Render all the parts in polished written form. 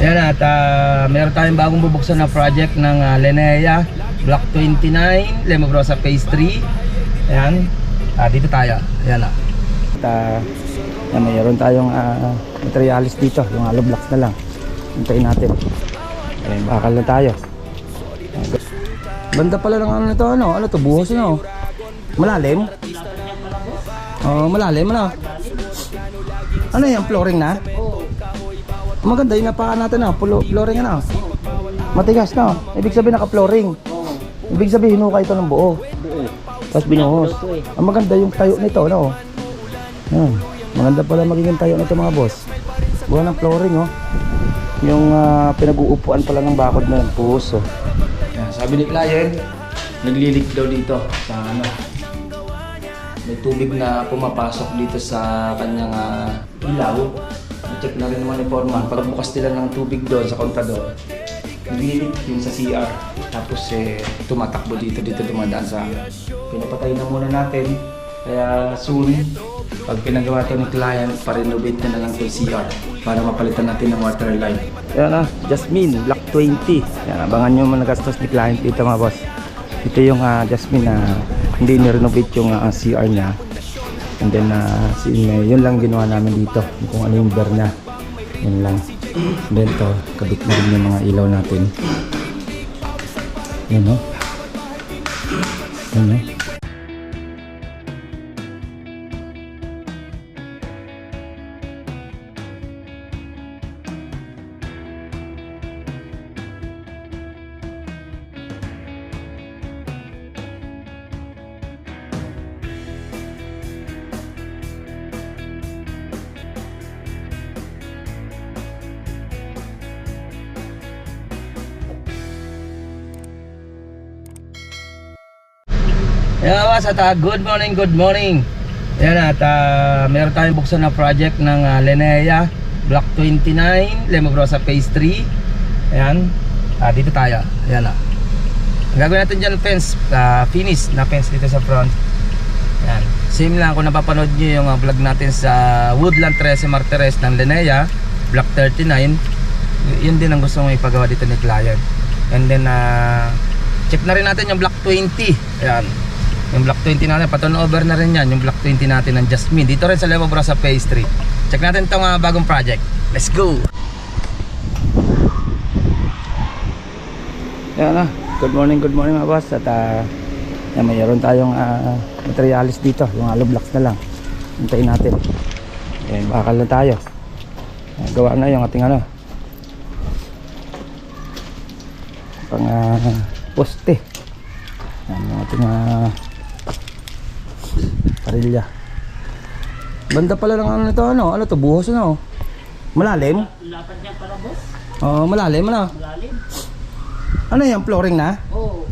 Ayan at meron tayong bagong bubuksan na project ng Linea Block 29 Lemobrosa Phase 3. Ayan, dito tayo. Ayan na. At mayroon tayong materialis dito, yung hollow blocks na lang. Hintayin natin. Ayan, bakal na tayo. Banda pala ng ano to, ano to, buhos no? Malalim? Oh, malalim na. Ano yan, flooring na? Maganda yung napaka natin na, flooring na. Matigas na. Ibig sabihin naka-flooring. Ibig sabihin hinukay ito ng buo. Tapos binuhos. Ang maganda yung tayo nito, no? Yan. Maganda pala magiging tayo nito mga boss. Buwan ng flooring, oh. Yung pinag-uupuan pala ng bakod na yung puso. Yan, sabi ni client, naglilig daw dito sa ano. May tubig na pumapasok dito sa kanyang ilaw. Check na rin naman ni Foreman. Pag bukas nila ng tubig doon sa kontador, naglilig yung sa CR. Tapos tumatakbo dito dumadaan sa pinapatay na muna natin. Kaya soon, pag pinagawa ito ng client, pa-renovate na lang itong CR para mapalitan natin ng water line. Ayan na, Jasmine, Block 20. Ayan, abangan nyo mga nagastos ni client dito mga boss. Ito yung Jasmine na hindi ni-renovate yung CR niya. And then yun lang ginawa namin dito. Kung ano yung bar na. Yun lang. And then ito, kabit na rin yung mga ilaw natin. Yun o. Yun o. Ayan mga at good morning. Ayan at meron tayong buksan na project ng Linea Block 29 Lemobrosa Phase 3. Ayan, dito tayo. Ayan na. Ang gagawin natin dyan fence, finish na fence dito sa front. Ayan, same lang kung napapanood nyo yung vlog natin sa Woodland 13 Martires ng Linea Block 39. Yun din ang gusto mong ipagawa dito ni client. And then check na rin natin yung Block 20. Ayan, yung Block 20 natin, paturn over na rin yan. Yung Block 20 natin ng Jasmine dito rin sa Lemobrosa Phase 3. Check natin itong bagong project. Let's go! Yan na, good morning mga boss. At mayroon tayong materialis dito, yung hollow blocks na lang. Hintayin natin. Ayan, bakal na tayo. Gawa na yung ating pang poste. Yan yung ating parilya. Banda pala ng ano nito, ano to, buhos na oh. Malalim? Lapad niya para boss. Oh, malalim na. Malalim. Ano yan, flooring na? Oo.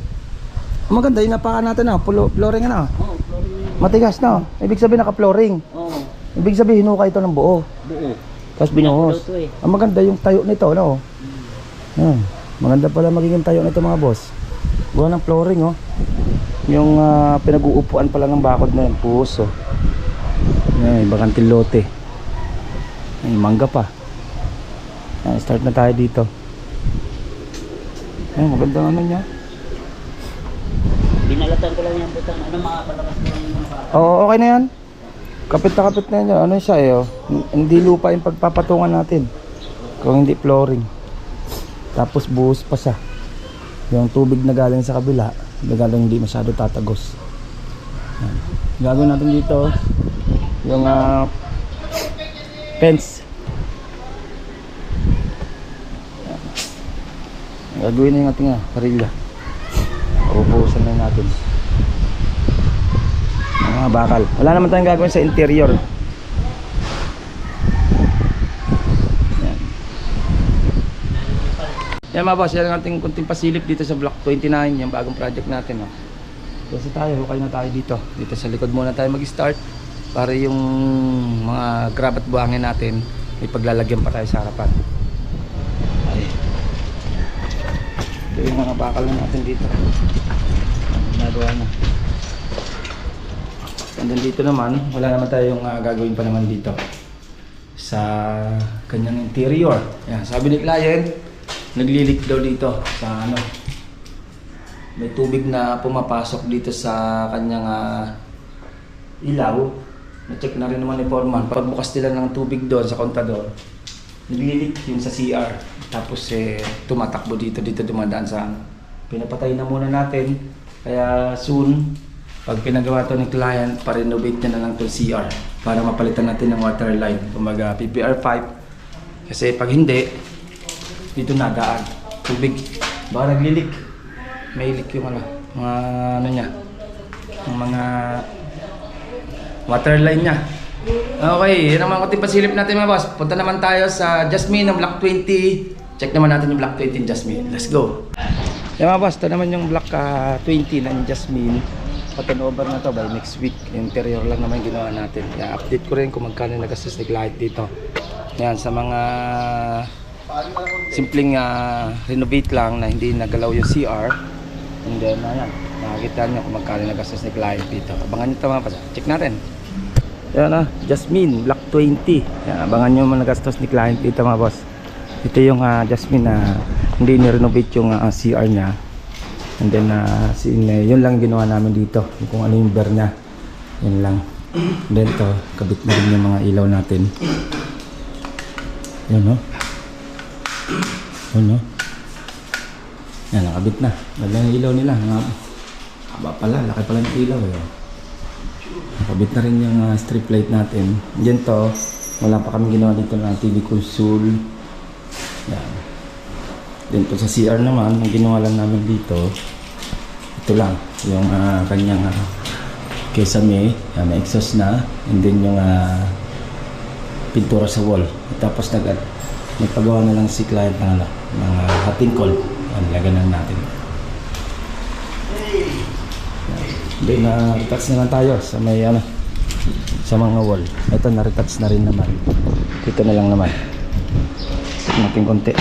Maganda yung napaka natin na, flooring na. Oo, flooring. Matigas na. Ibig sabihin naka-flooring. Oo. Ibig sabihin hinukay ito ng buo. Buo. Tapos binuhos. Ang maganda yung tayo nito, no? Yan. Maganda pala magiging tayo nito mga boss. Buwan ng flooring oh. Yung pinag-uupuan pala ng bakod na yung puso. Yan, bakantil lote. Ay, mangga pa. Yan, start na tayo dito. Ay, maganda ano niya. Binalatan ko lang yung butang. Ano makapalabas ko lang yung baka? Oo, okay na yan. Kapit na yan. Ano siya oh. Hindi lupa yung pagpapatungan natin. Kung hindi flooring. Tapos buhos pa siya. Yung tubig na galing sa kabila, galing hindi masyado tatagos. Yan. Gagawin natin dito yung fence. Yan. Gagawin na yung ating parilya. Ubuhusan na natin yung mga bakal. Wala naman tayong gagawin sa interior. Yan mga boss, yan ang ating kunting pasilip dito sa Block 29, yung bagong project natin. Oh. Kasi tayo, hukay na tayo dito. Dito sa likod muna tayo mag-start para yung mga grab at buhangin natin, may paglalagyan pa tayo sa harapan. Ay. Ito yung mga bakal na natin dito. Nagawa na. And then dito naman, wala naman tayong gagawin pa naman dito. sa kanyang interior. Yan, sabi ni client, naglilik daw dito sa ano. May tubig na pumapasok dito sa kanyang ilaw. Na-check na rin naman ni Foreman. Pagbukas nila ng tubig doon sa kontador, naglilik yun sa CR. Tapos tumatakbo dito dumadaan sa ano. Pinapatay na muna natin. Kaya soon, pag pinagawa to ng client, pa-renovate na lang to CR para mapalitan natin ng water line. Kumaga PPR pipe. Kasi pag hindi, dito nadaan. Tubig. Baka naglilik. May leak yung mga ano niya. Yung mga water line niya. Okay, yun ang mga kunting pasilip natin mga boss. Punta naman tayo sa Jasmine ng Block 20. Check naman natin yung Block 20 ng Jasmine. Let's go. Yan mga boss, ito naman yung Block 20 ng Jasmine. Pa-turnover na to by next week. Interior lang naman ginawa natin. I-update ko rin kung magkano nagastos ni client dito. Yan, sa mga simpleng renovate lang na hindi nagalaw yung CR. And then, ayan, nakakita nyo kung magkano nagastos ni client dito. Abangan nyo ito mga boss. Check natin. Yan Jasmine, Block 20. Yan, abangan nyo mga nagastos ni client dito mga boss. Ito yung Jasmine na hindi ni-renovate yung CR niya. And then yun lang ginawa namin dito. Kung ano yung bar niya. Yun lang. And then ito, kabit na rin yung mga ilaw natin. Yun no. Yun no. Yan, nakabit na. Lagyan yung ilaw nila. Haba pala, laki pala yung ilaw eh. Nakabit na rin yung strip light natin. Diyan to, wala pa kami ginawa dito ng TV console. Yan. Then to sa CR naman, ang ginawa lang namin dito, ito lang, yung kanyang kesame, may exhaust na, and then yung pintura sa wall. Tapos nagpagawa na lang si client ng hot and cold. Yan, lagyan na natin. Then retouch na lang tayo sa may sa mga wall. Ito na-retouch na rin naman. Dito na lang naman. Natin konti.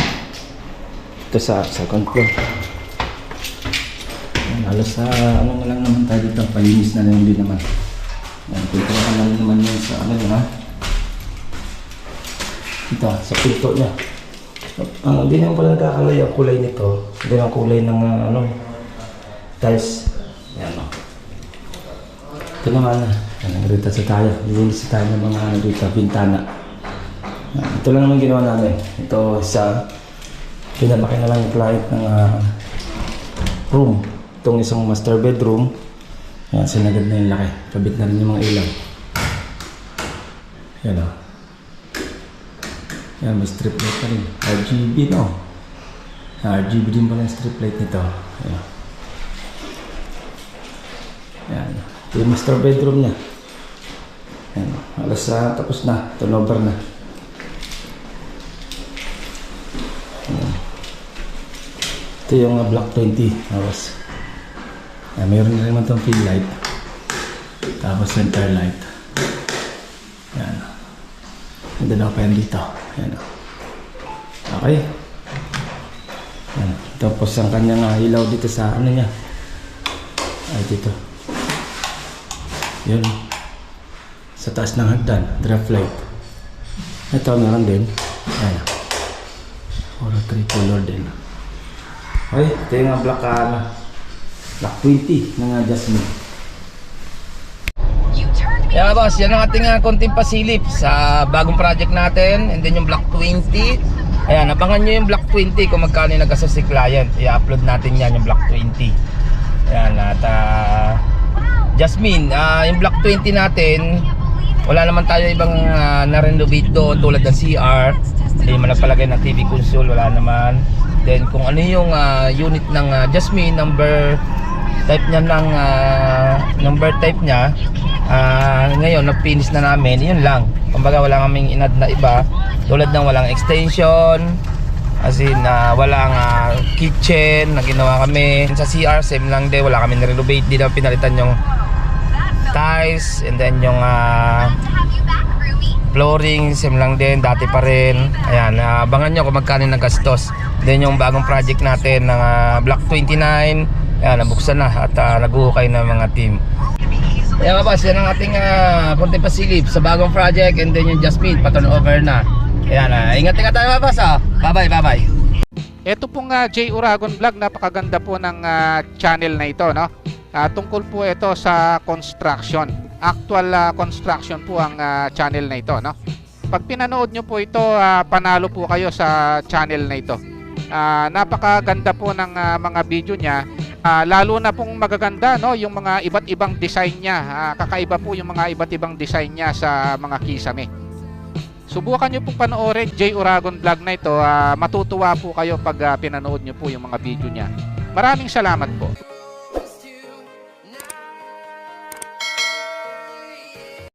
Ito sa second floor. Halos sa ano na lang naman tayo dito. Palinis na lang din naman. Yan, pintura na lang naman yun sa ano yun ha. Ito, sa pinto niya. Hindi naman pala nagkakalay ang kulay nito. Hindi ang kulay ng tiles. Yan o. Ito naman, nag-retouch tayo. Nilinis tayo ng mga dito, bintana. Ito lang naman ginawa namin. Ito sa pinalaki na lang yung client ng room. Itong isang master bedroom. Yan, sinagad na yung laki. Kabit na rin yung mga ilaw. Yan o. Yan, may strip light pa rin. RGB no. RGB din pala yung strip light nito. Yan. Yan. Ito yung master bedroom niya. Yan. Halos tapos na. Turnover na. Yan. Ito yung Block 20. Tapos mayroon na naman itong field light. Tapos center light. Yan. Ganda na pa yan dito. Yan. Okay. Yan. Tapos ang kanyang ilaw dito sa ano niya. Ay dito. Yun. Sa taas ng hagdan. Draft light. Ito meron din. Yan. Or tricolor din. Okay. Ito yung Block 20 ng Jasmine. Yan boss, yan ang ating konting pasilip sa bagong project natin. And then yung Block 20. Ayan, abangan nyo yung Block 20 kung magkano yung nag-assess si client. I-upload natin yan yung Block 20. Ayan, at Jasmine, yung Block 20 natin, wala naman tayo ibang na-renovate doon tulad ng CR. Hindi man nagpalagay ng TV console, wala naman. Then kung ano yung unit ng Jasmine, number type niya ng ngayon na-finish na namin, yun lang. Kumbaga wala kaming inad na iba, tulad ng walang extension, as in walang kitchen na ginawa kami. Sa CR same lang din, wala kami na-renovate, di na pinalitan yung tiles, and then yung flooring same lang din, dati pa rin. Ayan, abangan nyo kung magkano nagastos. Then yung bagong project natin ng Block 29, ayan, nabuksan na at naguhukay na mga team. Yan mga boss, yan ang ating konting pasilip sa bagong project and then yung Jasmine, paturn over na. Ayan, ingat-ingat tayo mga boss. Bye-bye. Ito pong J. Uragon Vlog, napakaganda po ng channel na ito, no? Tungkol po ito sa construction. Actual construction po ang channel na ito, no? Pag pinanood nyo po ito, panalo po kayo sa channel na ito. Napakaganda po ng mga video niya. Lalo na pong magaganda, no, yung mga iba't ibang design niya. Kakaiba po yung mga iba't ibang design niya sa mga kisame. Subukan nyo pong panoorin J. Uragon Vlog na ito. Matutuwa po kayo pag pinanood nyo po yung mga video niya. Maraming salamat po.